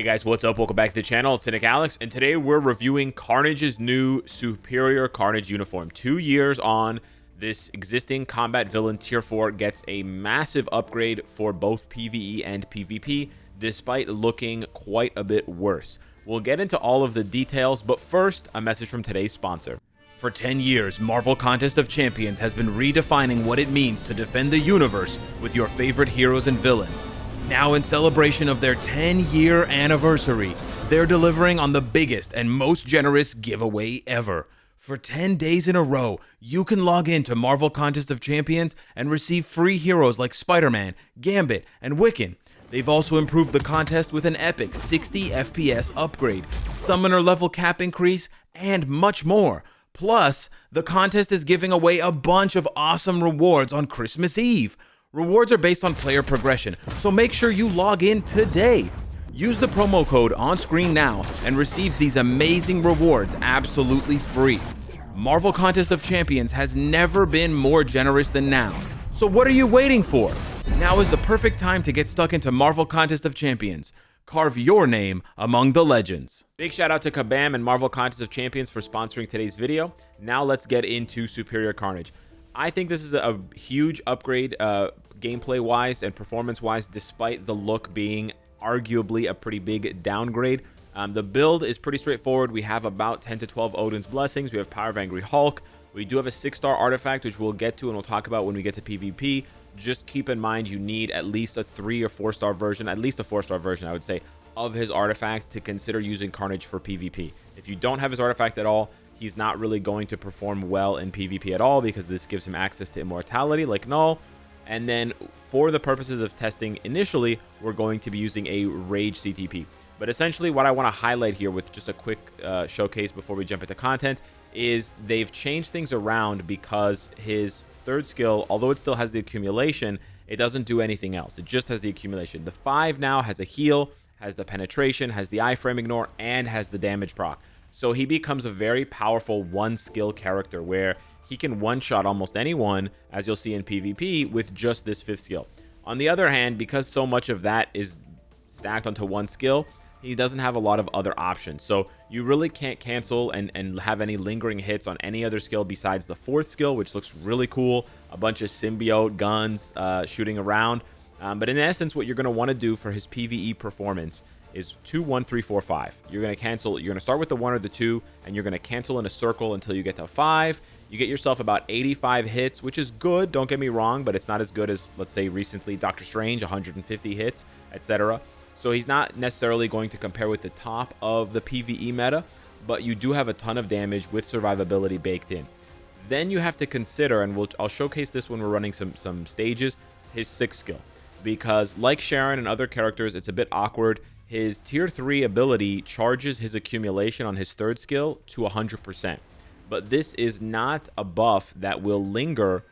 Hey guys, what's up? Welcome back to the channel. It's Cynicalex, and today we're reviewing Carnage's new Superior Carnage uniform. 2 years on, this existing combat villain tier 4 gets a massive upgrade for both PvE and PvP, despite looking quite a bit worse. We'll get into all of the details, but first, a message from today's sponsor. For 10 years, Marvel Contest of Champions has been redefining what it means to defend the universe with your favorite heroes and villains. Now, in celebration of their 10-year anniversary, they're delivering on the biggest and most generous giveaway ever. For 10 days in a row, you can log in to Marvel Contest of Champions and receive free heroes like Spider-Man, Gambit, and Wiccan. They've also improved the contest with an epic 60 FPS upgrade, summoner level cap increase, and much more. Plus, the contest is giving away a bunch of awesome rewards on Christmas Eve. Rewards are based on player progression, so make sure you log in today. Use the promo code on screen now and receive these amazing rewards absolutely free. Marvel Contest of Champions has never been more generous than now. So what are you waiting for? Now is the perfect time to get stuck into Marvel Contest of Champions. Carve your name among the legends. Big shout out to Kabam and Marvel Contest of Champions for sponsoring today's video. Now let's get into Superior Carnage. I think this is a huge upgrade gameplay wise and performance wise, despite the look being arguably a pretty big downgrade. The build is pretty straightforward. We have about 10 to 12 Odin's Blessings. We have Power of Angry Hulk. We do have a 6-star artifact, which we'll get to and we'll talk about when we get to PvP. Just keep in mind you need at least a 3 or 4-star version, at least a 4-star version, I would say, of his artifact to consider using Carnage for PvP. If you don't have his artifact at all, he's not really going to perform well in PvP at all, because this gives him access to immortality like Null. And then for the purposes of testing initially, we're going to be using a Rage CTP. But essentially what I want to highlight here with just a quick showcase before we jump into content is they've changed things around, because his third skill, although it still has the accumulation, it doesn't do anything else. It just has the accumulation. The 5 now has a heal, has the penetration, has the iframe ignore, and has the damage proc. So he becomes a very powerful one-skill character where he can one-shot almost anyone, as you'll see in PvP, with just this 5th skill. On the other hand, because so much of that is stacked onto one skill, he doesn't have a lot of other options. So you really can't cancel and have any lingering hits on any other skill besides the 4th skill, which looks really cool. A bunch of symbiote guns shooting around. But in essence, what you're going to want to do for his PvE performance is 2, 1, 3, 4, 5. You're going to cancel. You're going to start with the 1 or the 2, and you're going to cancel in a circle until you get to 5. You get yourself about 85 hits, which is good. Don't get me wrong, but it's not as good as, let's say, recently Doctor Strange, 150 hits, etc. So he's not necessarily going to compare with the top of the PvE meta, but you do have a ton of damage with survivability baked in. Then you have to consider, and I'll showcase this when we're running some stages, his 6th skill. Because like Sharon and other characters, it's a bit awkward. His tier 3 ability charges his accumulation on his 3rd skill to 100%. But this is not a buff that will linger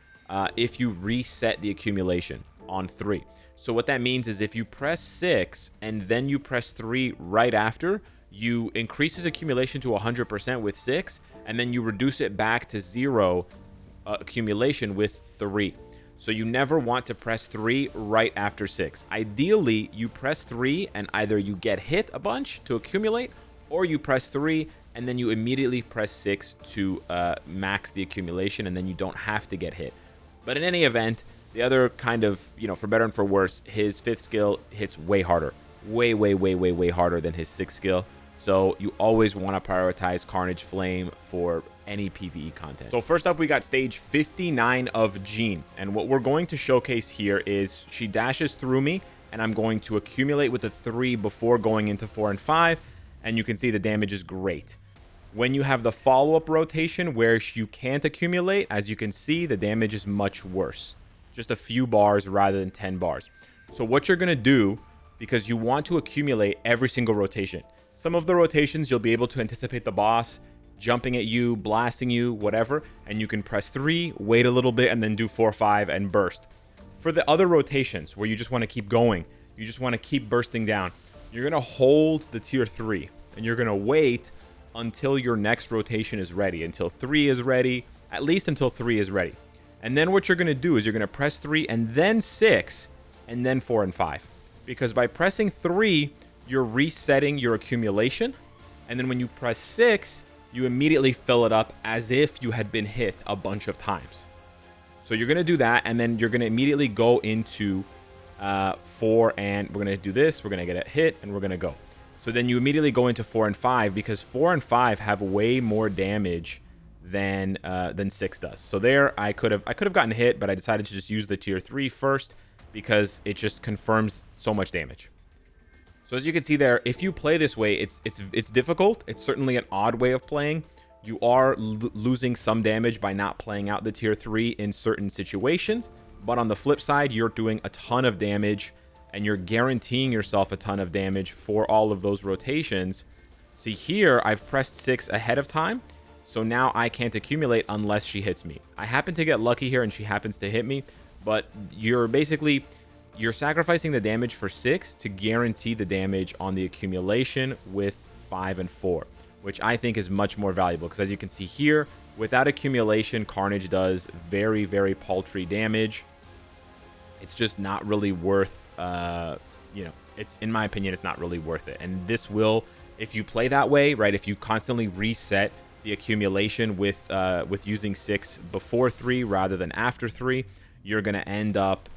if you reset the accumulation on 3. So what that means is if you press 6 and then you press 3 right after, you increase his accumulation to 100% with 6, and then you reduce it back to 0 accumulation with 3. So you never want to press 3 right after 6. Ideally, you press 3 and either you get hit a bunch to accumulate, or you press 3 and then you immediately press 6 to max the accumulation, and then you don't have to get hit. But in any event, the other kind of, for better and for worse, his 5th skill hits way harder. Way harder than his 6th skill. So you always want to prioritize Carnage Flame for any PvE content. So first up, we got stage 59 of Jean. And what we're going to showcase here is she dashes through me, and I'm going to accumulate with the 3 before going into 4 and 5. And you can see the damage is great. When you have the follow-up rotation where you can't accumulate, as you can see, the damage is much worse. Just a few bars rather than 10 bars. So what you're going to do, because you want to accumulate every single rotation. Some of the rotations, you'll be able to anticipate the boss jumping at you, blasting you, whatever, and you can press 3, wait a little bit, and then do 4, 5, and burst. For the other rotations, where you just want to keep going, you just want to keep bursting down, you're going to hold the tier 3, and you're going to wait until your next rotation is ready, until 3 is ready, at least until 3 is ready. And then what you're going to do is you're going to press 3, and then 6, and then 4 and 5. Because by pressing 3, you're resetting your accumulation. And then when you press 6, you immediately fill it up as if you had been hit a bunch of times. So you're going to do that, and then you're going to immediately go into 4, and we're going to do this. We're going to get a hit, and we're going to go. So then you immediately go into 4 and 5, because 4 and 5 have way more damage than 6 does. So there, I could have gotten hit, but I decided to just use the tier 3 first because it just confirms so much damage. So as you can see there, if you play this way, it's difficult. It's certainly an odd way of playing. You are losing some damage by not playing out the tier 3 in certain situations. But on the flip side, you're doing a ton of damage, and you're guaranteeing yourself a ton of damage for all of those rotations. See here, I've pressed 6 ahead of time. So now I can't accumulate unless she hits me. I happen to get lucky here, and she happens to hit me. But you're sacrificing the damage for 6 to guarantee the damage on the accumulation with 5 and 4, which I think is much more valuable, because as you can see here, without accumulation, Carnage does very, very paltry damage. It's just not really worth, it's, in my opinion, it's not really worth it. And this will, if you play that way, right, if you constantly reset the accumulation with using 6 before 3 rather than after 3, you're going to end up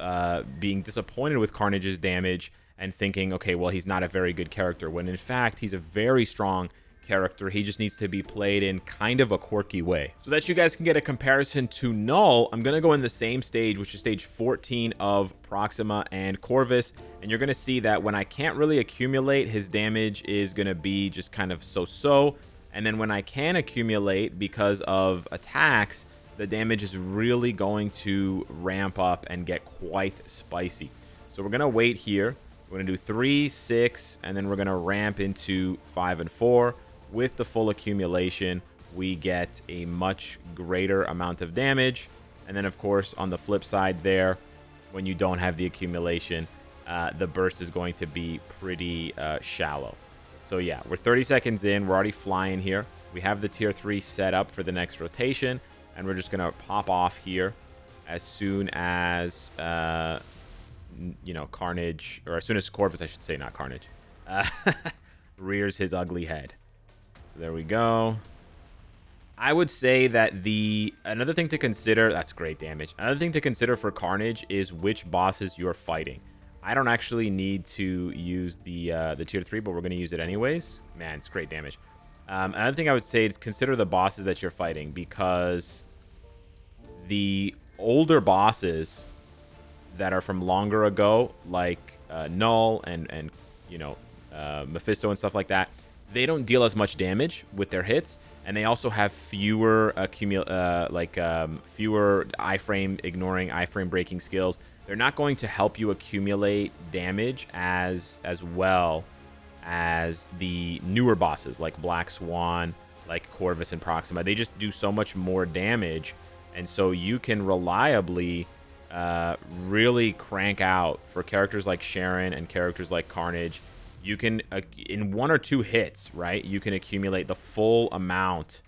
being disappointed with Carnage's damage and thinking, okay, well, he's not a very good character, when in fact, he's a very strong character. He just needs to be played in kind of a quirky way. So that you guys can get a comparison to Null, I'm going to go in the same stage, which is stage 14 of Proxima and Corvus, and you're going to see that when I can't really accumulate, his damage is going to be just kind of so-so, and then when I can accumulate because of attacks, the damage is really going to ramp up and get quite spicy. So we're going to wait here. We're going to do 3, 6, and then we're going to ramp into 5 and 4. With the full accumulation, we get a much greater amount of damage. And then, of course, on the flip side there, when you don't have the accumulation, the burst is going to be pretty shallow. So yeah, we're 30 seconds in. We're already flying here. We have the tier 3 set up for the next rotation. And we're just going to pop off here as soon as, Carnage, or as soon as Corvus, I should say, not Carnage, rears his ugly head. So there we go. I would say that another thing to consider, that's great damage. Another thing to consider for Carnage is which bosses you're fighting. I don't actually need to use the tier 3, but we're going to use it anyways. Man, it's great damage. Another thing I would say is consider the bosses that you're fighting, because the older bosses that are from longer ago, like Null and Mephisto and stuff like that, they don't deal as much damage with their hits, and they also have fewer fewer iframe ignoring, iframe breaking skills. They're not going to help you accumulate damage as well as the newer bosses like Black Swan, like Corvus and Proxima. They just do so much more damage, and so you can reliably really crank out for characters like Sharon and characters like Carnage. You can, in 1 or 2 hits, right, you can accumulate the full amount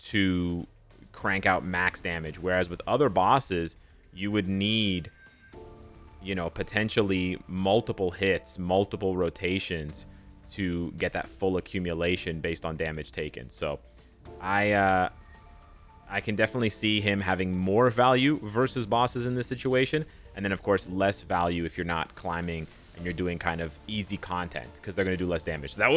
to crank out max damage, whereas with other bosses, you would need, potentially multiple hits, multiple rotations to get that full accumulation based on damage taken. So I can definitely see him having more value versus bosses in this situation, and then of course less value if you're not climbing and you're doing kind of easy content, because they're going to do less damage. So that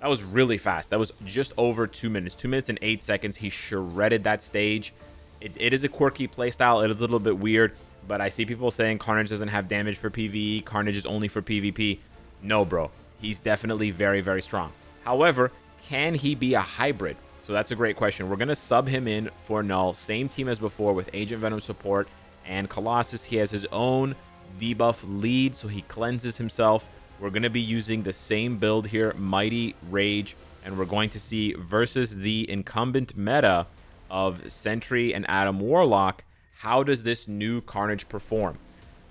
was really fast. That was just over 2 minutes. 2 minutes and 8 seconds. He shredded that stage. It is a quirky playstyle. It is a little bit weird, but I see people saying Carnage doesn't have damage for PvE. Carnage is only for PvP. No, bro. He's definitely very, very strong. However, can he be a hybrid? So that's a great question. We're going to sub him in for Null. Same team as before with Agent Venom support and Colossus. He has his own debuff lead, so he cleanses himself. We're going to be using the same build here, Mighty Rage, and we're going to see versus the incumbent meta of Sentry and Adam Warlock, how does this new Carnage perform?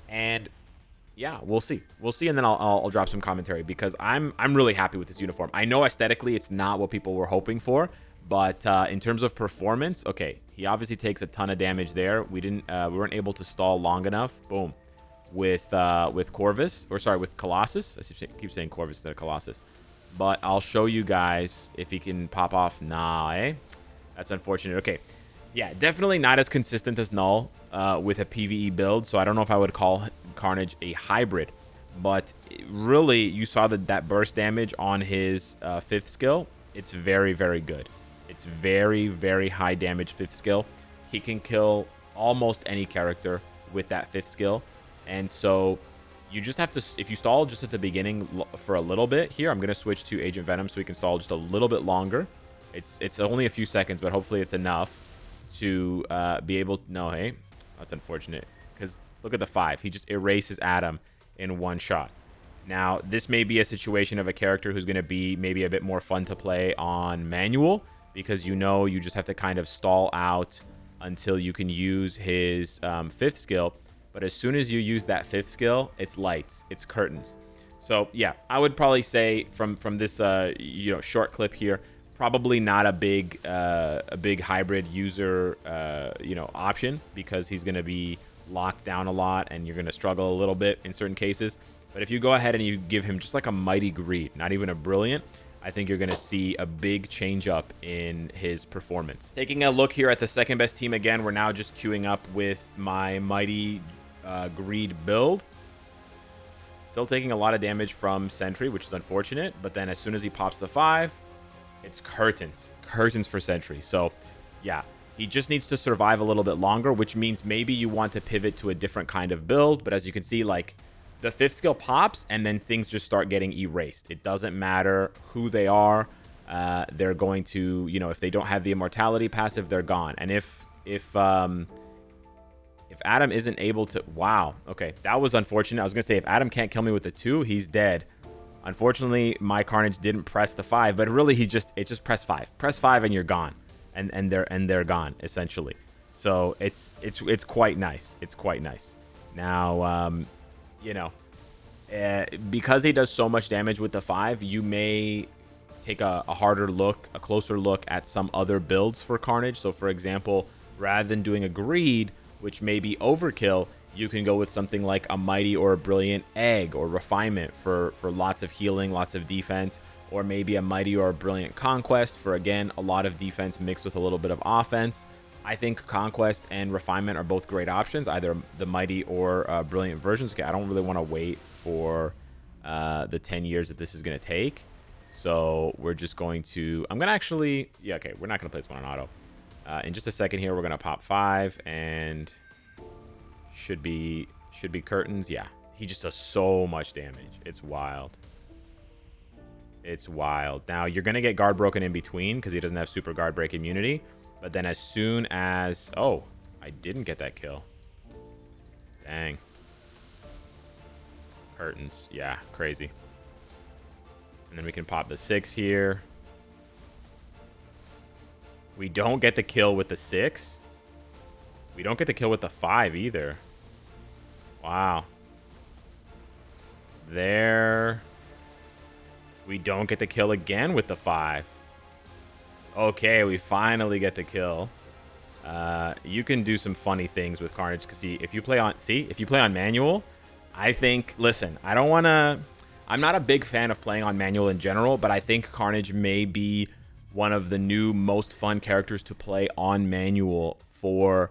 And yeah, we'll see. We'll see, and then I'll drop some commentary, because I'm really happy with this uniform. I know aesthetically it's not what people were hoping for, but in terms of performance, okay, he obviously takes a ton of damage there. We weren't able to stall long enough. Boom. Corvus, or sorry, with Colossus. I keep saying Corvus instead of Colossus. But I'll show you guys if he can pop off. Nah, eh? That's unfortunate. Okay. Yeah, definitely not as consistent as Null with a PvE build. So I don't know if I would call Carnage a hybrid. But really, you saw that burst damage on his 5th skill. It's very, very good. It's very, very high damage 5th skill. He can kill almost any character with that 5th skill. And so you just have to, if you stall just at the beginning for a little bit here, I'm going to switch to Agent Venom so we can stall just a little bit longer. It's only a few seconds, but hopefully it's enough to be able to, no, hey, that's unfortunate because look at the 5. He just erases Adam in one shot. Now, this may be a situation of a character who's going to be maybe a bit more fun to play on manual because you just have to kind of stall out until you can use his 5th skill. But as soon as you use that 5th skill, it's lights, it's curtains. So yeah, I would probably say from this short clip here, probably not a big hybrid user option because he's going to be locked down a lot and you're going to struggle a little bit in certain cases. But if you go ahead and you give him just like a mighty greed, not even a brilliant, I think you're going to see a big change up in his performance. Taking a look here at the second best team again, we're now just queuing up with my mighty greed build. Still taking a lot of damage from Sentry, which is unfortunate. But then as soon as he pops the 5, it's curtains for Sentry. So yeah, he just needs to survive a little bit longer, which means maybe you want to pivot to a different kind of build. But as you can see, like, the 5th skill pops and then things just start getting erased. It doesn't matter who they are. They're going to, if they don't have the immortality passive, they're gone. And if Adam isn't able to, wow, okay, that was unfortunate. I was gonna say if Adam can't kill me with the 2, he's dead. Unfortunately, my Carnage didn't press the 5, but really it just press 5. Press 5 and you're gone, and they're gone essentially. So it's quite nice. It's quite nice. Now, because he does so much damage with the 5, you may take a harder look, a closer look at some other builds for Carnage. So for example, rather than doing a greed, which may be overkill, you can go with something like a mighty or a brilliant egg or refinement for lots of healing, lots of defense, or maybe a mighty or a brilliant conquest for, again, a lot of defense mixed with a little bit of offense. I think conquest and refinement are both great options, either the mighty or brilliant versions. Okay, I don't really want to wait for the 10 years that this is going to take. So we're just going to, I'm going to actually, yeah, okay, we're not going to play this one on auto. In just a second here, we're going to pop 5 and should be curtains. Yeah, he just does so much damage. It's wild. It's wild. Now, you're going to get guard broken in between because he doesn't have super guard break immunity. But then as soon as... Oh, I didn't get that kill. Dang. Curtains. Yeah, crazy. And then we can pop the 6 here. We don't get the kill with the 6. We don't get the kill with the 5 either. Wow. There. We don't get the kill again with the 5. Okay, we finally get the kill. You can do some funny things with Carnage. Because if you play on manual, I think, listen, I'm not a big fan of playing on manual in general, but I think Carnage may be one of the new most fun characters to play on manual for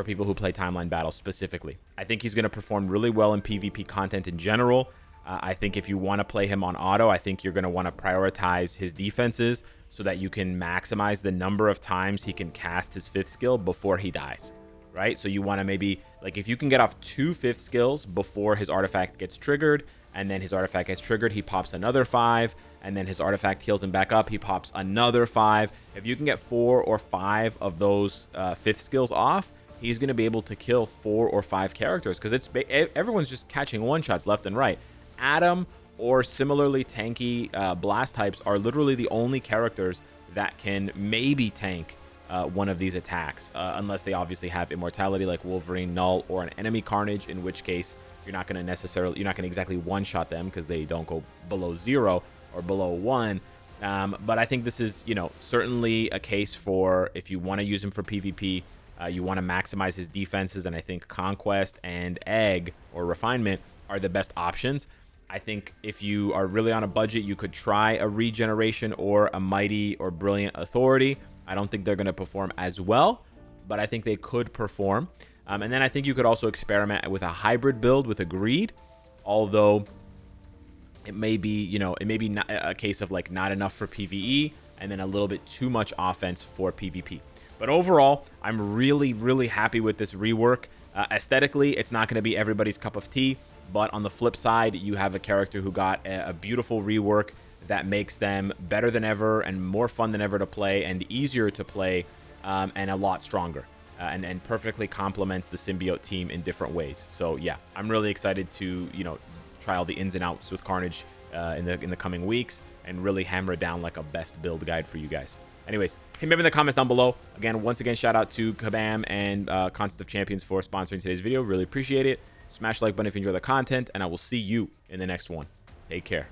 people who play timeline battles specifically. I think he's going to perform really well in PvP content in general. I think if you want to play him on auto, I think you're going to want to prioritize his defenses so that you can maximize the number of times he can cast his 5th skill before he dies, right? So you want to maybe, like, if you can get off 2 5th skills before his artifact gets triggered, and then his artifact gets triggered, he pops another 5, and then his artifact heals him back up, he pops another 5. If you can get 4 or 5 of those 5th skills off, he's going to be able to kill 4 or 5 characters because everyone's just catching one-shots left and right. Adam or similarly tanky blast types are literally the only characters that can maybe tank one of these attacks, unless they obviously have immortality like Wolverine, Null, or an enemy Carnage, in which case you're not going to exactly one-shot them because they don't go below 0 or below 1. But I think this is, certainly a case for if you want to use him for PvP, You want to maximize his defenses, and I think Conquest and Egg or Refinement are the best options. I think if you are really on a budget, you could try a Regeneration or a Mighty or Brilliant Authority. I don't think they're going to perform as well, but I think they could perform. And then I think you could also experiment with a hybrid build with a Greed, although it may be, you know, it may be not a case of like not enough for PvE and then a little bit too much offense for PvP. But overall, I'm really, really happy with this rework. Aesthetically, it's not going to be everybody's cup of tea, but on the flip side, you have a character who got a beautiful rework that makes them better than ever and more fun than ever to play and easier to play, and a lot stronger. And perfectly complements the symbiote team in different ways. So yeah, I'm really excited to, you know, try all the ins and outs with Carnage in the coming weeks and really hammer it down like a best build guide for you guys. Anyways, hit me up in the comments down below. Again, once again, shout out to Kabam and Concept of Champions for sponsoring today's video. Really appreciate it. Smash the like button if you enjoy the content, and I will see you in the next one. Take care.